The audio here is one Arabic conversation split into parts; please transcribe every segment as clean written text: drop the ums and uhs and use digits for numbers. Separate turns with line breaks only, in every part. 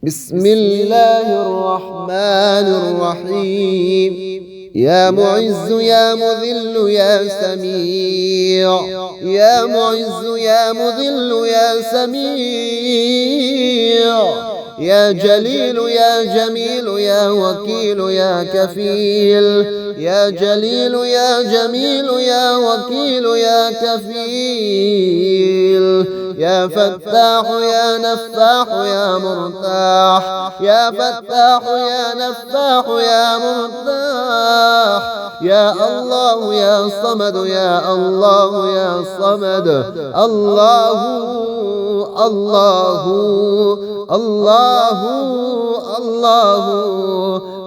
بسم الله الرحمن الرحيم. يا معز يا مذل يا سميع، يا معز يا مذل يا سميع، يا جليل يا جميل يا وكيل يا كفيل، يا جليل يا جميل يا وكيل يا كفيل، يا فتاح يا نفاح يا مرتاح، يا فتاح يا نفاح يا مرتاح، يا الله يا صمد يا الله يا صمد، الله الله الله الله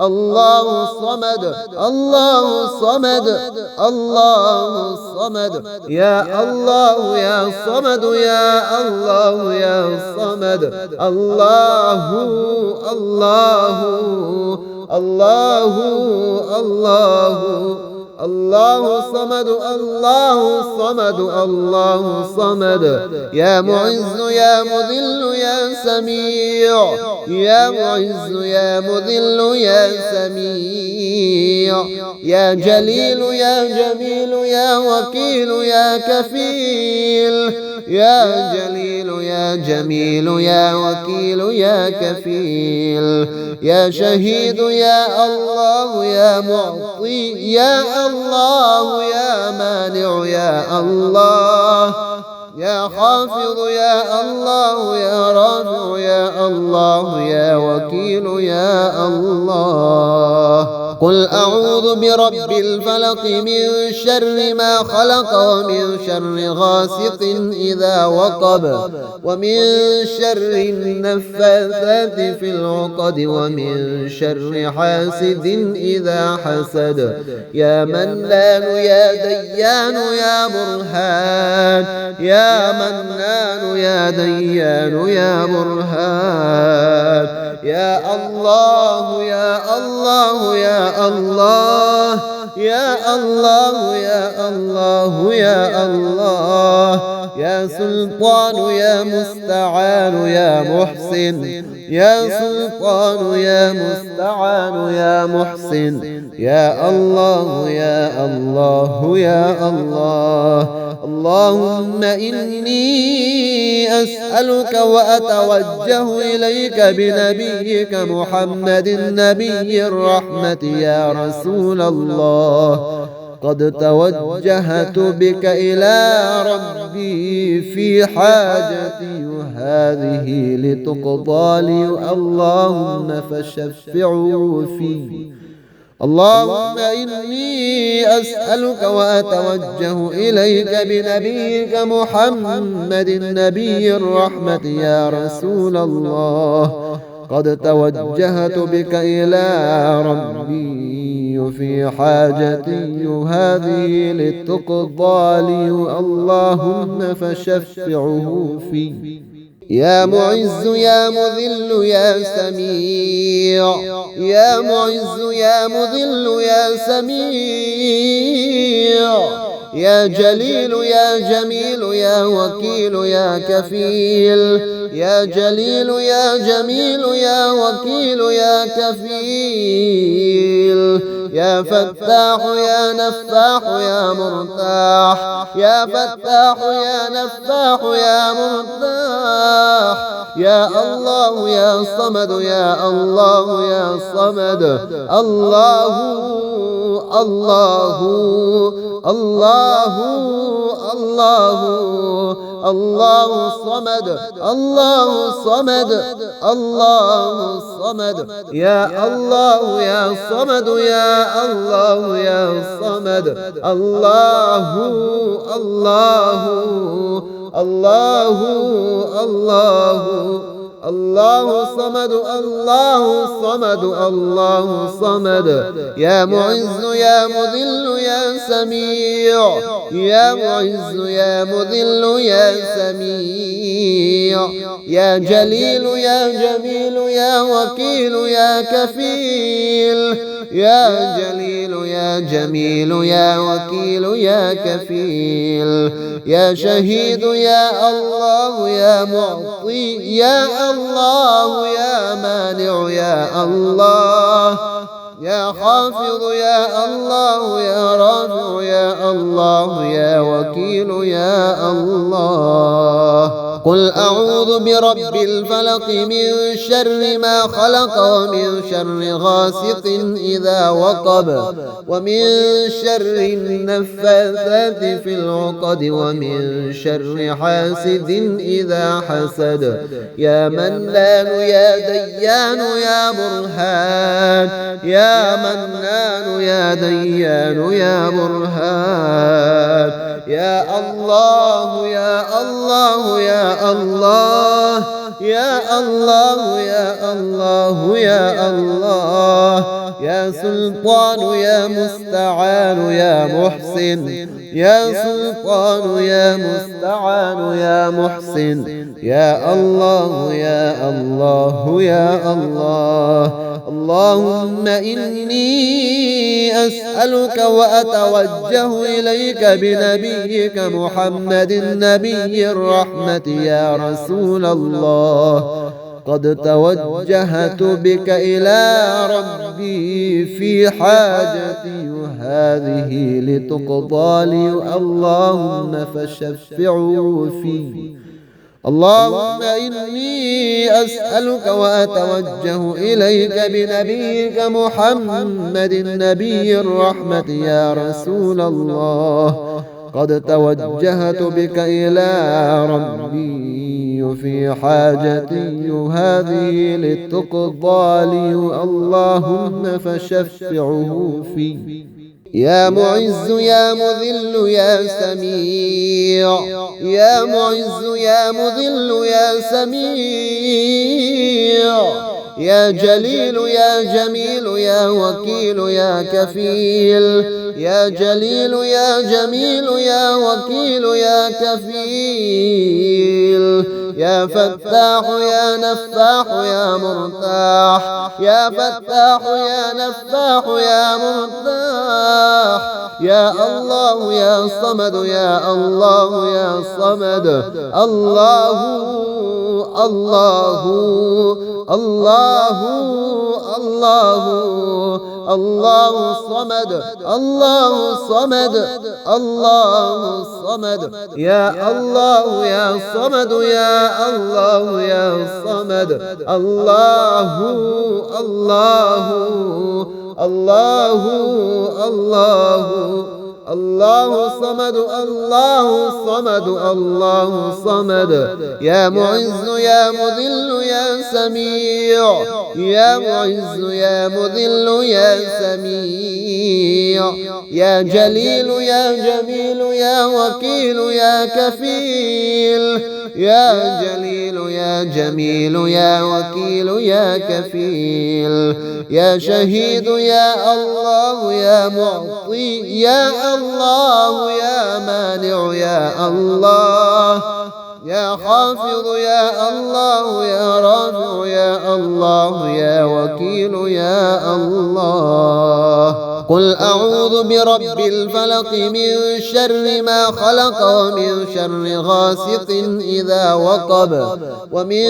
الله صمد، الله صمد، الله صمد، يا الله يا صمد يا الله يا صمد، الله الله الله الله الله صمد، الله صمد، الله صمد، يا معز يا مذل يا سميع، يا معز يا مذل يا سميع، يا جليل يا جميل يا وكيل يا كفيل، يا جليل يا جميل يا وكيل يا كفيل، يا شهيد يا الله يا معطي يا الله يا مانع يا الله، يا خافض يا الله يا رافع يا الله يا وكيل يا الله. قل أعوذ برب الفلق من شر ما خلق، ومن شر غاسق إذا وقب، ومن شر النفاثات في العقد، ومن شر حاسد إذا حسد. يا منان يا ديان يا برهان، يا منان يا ديان يا برهان، يا الله يا الله يا الله، يا الله يا الله يا الله، يا سلطان يا مستعان يا محسن، يا سلطان يا مستعان يا محسن، يا الله يا الله يا الله. اللهم إني أسألك وأتوجه إليك بنبيك محمد نبي الرحمة يا رسول الله. قد توجهت بك إلى ربي في حاجتي هذه لتقضى لي، اللهم فشفعوا فيه. اللهم إني أسألك وأتوجه إليك بنبيك محمد نبي الرحمة يا رسول الله. قد توجهت بك إلى ربي في حاجتي هذه لتقضى لي، اللهم فشفعه فيه. يا معز يا مذل يا سميع، يا معز يا مذل يا سميع، يا جليل يا جميل يا وكيل يا كفيل، يا جليل يا جميل يا وكيل يا كفيل، يا فتاح يا نفاح يا مرتاح، يا فتاح يا نفاح يا مرتاح، يا الله يا صمد يا الله يا صمد، الله الله الله الله الله صمد، الله صمد، الله صمد، يا الله يا صمد يا الله يا صمد، الله الله الله الله الله صمد، الله صمد، الله صمد، يا معز يا مذل يا سميع، يا معز يا مذل يا سميع، يا جليل يا جميل يا وكيل يا كفيل، يا جليل يا جميل يا وكيل يا كفيل يا شهيد يا الله يا معطي يا الله يا مانع يا الله يا خافض يا الله يا رافع يا الله يا وكيل يا الله. قل أعوذ برب الفلق من شر ما خلق ومن شر غاسق إذا وقب ومن شر النفاثات في العقد ومن شر حاسد إذا حسد. يا منان يا ديان يا برهان يا منان يا ديان يا برهان يا الله يا الله يا الله يا الله يا الله يا الله يا سلطان يا مستعان يا محسن يا سلطان يا مستعان يا محسن يا الله يا الله يا الله. اللهم إني أسألك وأتوجه إليك بنبيك محمد نبي الرحمة يا رسول الله. قد توجهت بك إلى ربي في حاجتي هذه لتقضى لي اللهم فشفعوا فيه. اللهم إني أسألك وأتوجه إليك بنبيك محمد نبي الرحمة يا رسول الله. قد توجهت بك إلى ربي في حاجتي هذه لتقضى لي اللهم فشفعه فيه. يا معز يا مذل يا سميع يا معز يا مذل يا سميع يا جليل يا جميل يا وكيل يا كفيل يا جليل يا جميل يا وكيل يا كفيل يا فتاح يا نفاح يا مرتاح يا فتاح يا نفاح يا مرتاح يا الله يا صمد يا الله يا صمد الله الله الله الله الله صمد الله صمد الله صمد يا الله يا صمد يا الله يا صمد الله الله الله الله الله صمد الله صمد الله صمد. يا معز يا مذل يا سميع يا معز يا مذل يا سميع يا جليل يا جميل يا وكيل يا كفيل يا جليل يا جميل يا وكيل يا كفيل يا شهيد يا الله يا معطي يا الله يا مانع يا الله يا خافض يا الله يا رافع يا الله يا وكيل يا الله. قل أعوذ برب الفلق من شر ما خلق ومن شر غاسق إذا وقب ومن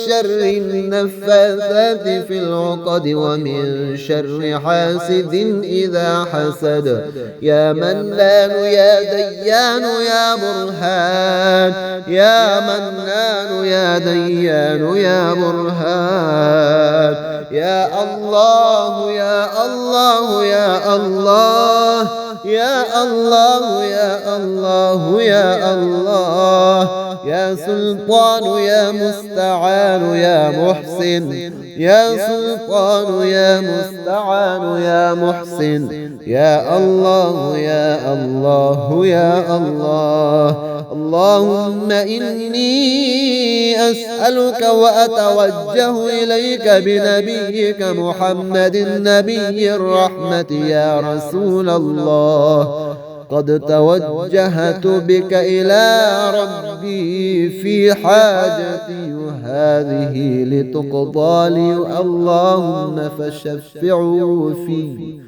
شر النفاثات في العقد ومن شر حاسد إذا حسد. يا منان يا ديان يا برهان يا منان يا ديان يا برهان يا الله يا الله يا الله يا الله يا الله يا الله يا سلطان يا مستعان يا محسن يا سلطان يا مستعان يا محسن يا الله يا الله يا الله. اللهم إني أسألك وأتوجه إليك بنبيك محمد نبي الرحمة يا رسول الله. قد توجهت بك إلى ربي في حاجتي هذه لتقضى لي اللهم فشفعوا فيه.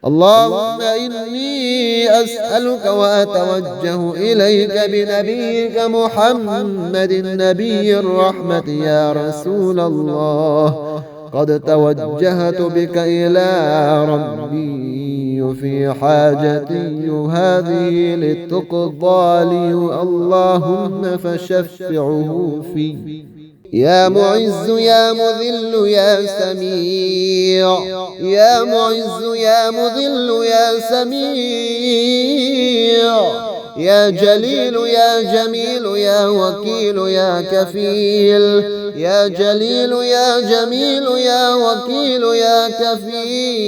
اللهم إني أسألك وأتوجه إليك بنبيك محمد النبي الرحمة يا رسول الله. قد توجهت بك إلى ربي في حاجتي هذه لتقضى لي اللهم فشفعه فيه. يا معز يا مذل يا سميع، يا معز يا مذل يا سميع، يا جليل يا جميل يا وكيل يا كفيل، يا جليل يا جميل يا وكيل يا كفيل،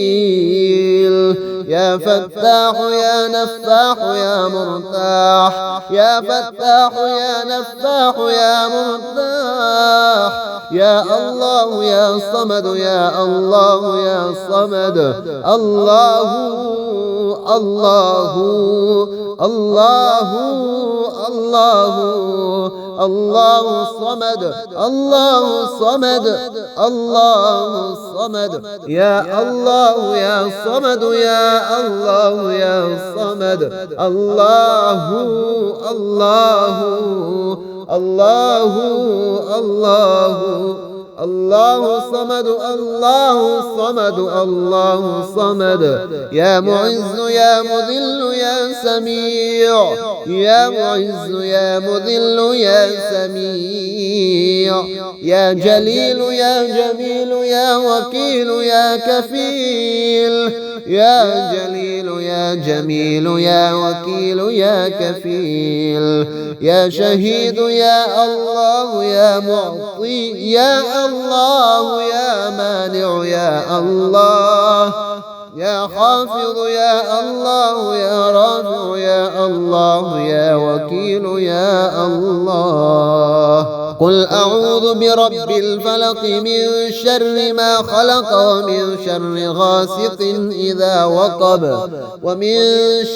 يا فتاح يا نفاح يا مرتاح، يا فتاح يا نفاح يا مرتاح، يا الله يا صمد يا الله يا صمد، الله الله الله الله الله صمد، الله صمد، الله صمد، يا الله يا صمد يا الله يا صمد، الله الله الله الله الله صمد، الله صمد، الله صمد، يا معز يا مذل يا سميع، يا معز يا مذل يا سميع، يا جليل يا جميل يا وكيل يا كفيل، يا جليل يا جميل يا وكيل يا كفيل، يا شهيد يا الله يا معطي يا الله يا مانع يا الله، يا خافض يا الله يا رافع يا الله يا وكيل يا الله. قل أعوذ برب الفلق من شر ما خلق ومن شر غاسق إذا وقب ومن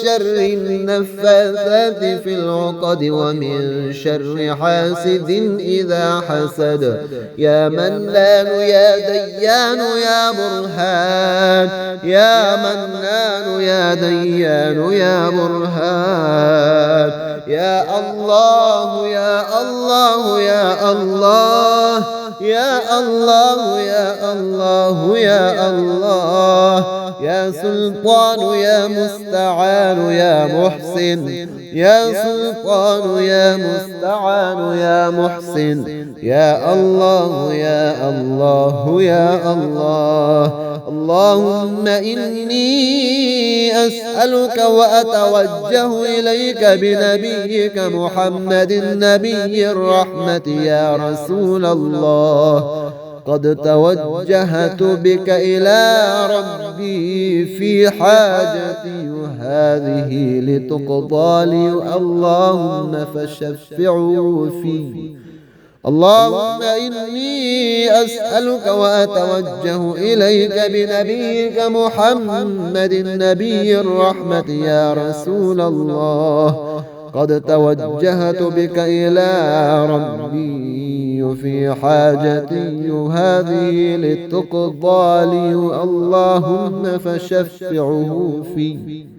شر النفاثات في العقد ومن شر حاسد إذا حسد. يا منان يا ديان يا برهان، يا منان يا ديان يا برهان، يا الله يا الله يا الله، يا الله يا الله يا الله، يا سلطان يا مستعان يا محسن، يا سلطان يا مستعان يا محسن، يا الله يا الله يا الله. اللهم إني أسألك وأتوجه إليك بنبيك محمد النبي الرحمة يا رسول الله. قد توجهت بك إلى ربي في حاجتي هذه لتقضى لي اللهم فشفعوا فيه. اللهم إني أسألك وأتوجه إليك بنبيك محمد النبي الرحمة يا رسول الله. قد توجهت بك إلى ربي في حاجتي هذه لتقضى لي اللهم فشفعه فيه.